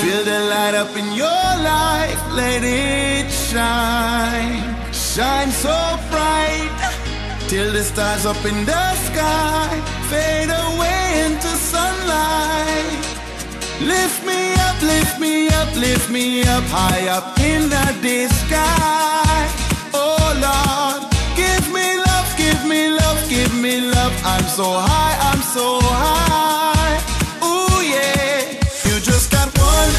Feel the light up in your life, let it shine. Shine so bright, till the stars up in the sky fade away into sunlight. Lift me up, lift me up, lift me up, high up in the sky. Oh Lord, give me love, give me love, give me love. I'm so high, I'm so high. Ooh yeah, you just got one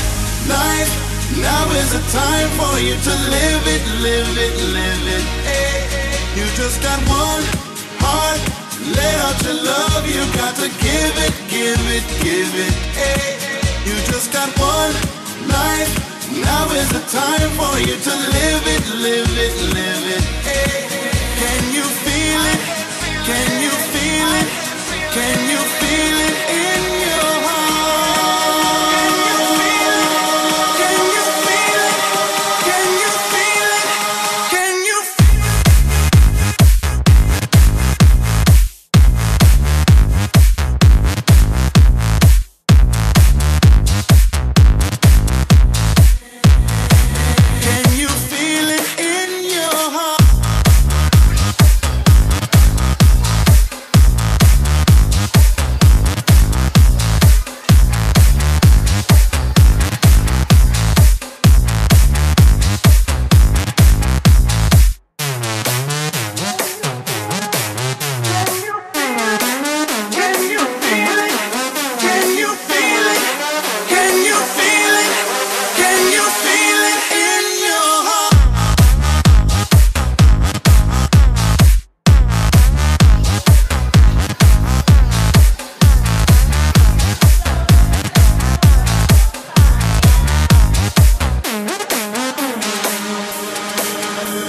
life, now is the time for you to live it, live it, live it. Hey, you just got one heart, let out your love, you got to give it, give it, give it. Hey, you just got one life, now is the time for you to live it, live it, live it. Hey, can you feel it? Can you feel it? Can you feel it in your heart? Can you feel it? Can you feel it? Can you feel Can you feel it in your heart? Can you feel it? Can you feel it? Can you feel it? Can you feel it in your heart?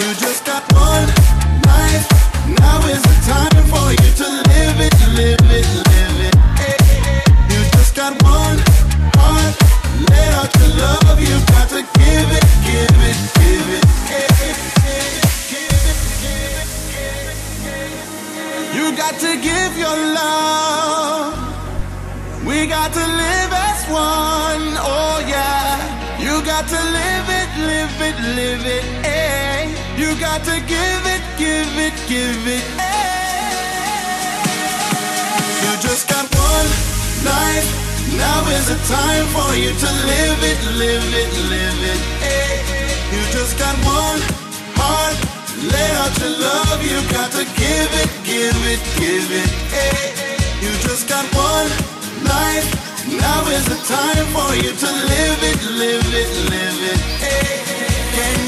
You just got one life, now is the time for you to live it, live it, live it. Hey, you just got one heart, let out your love, you got to give it, give it, give it. Hey, give it, give it, give it. You got to give your love, we got to live as one, oh yeah. You got to live it, live it, live it, hey. You got to give it, give it, give it, hey. You just got one life, now is the time for you to live it, live it, live it, hey. You just got one heart, let out your love, you got to give it, give it, give it, hey. You just got one life, now is the time for you to live it, live it, live it, hey. Can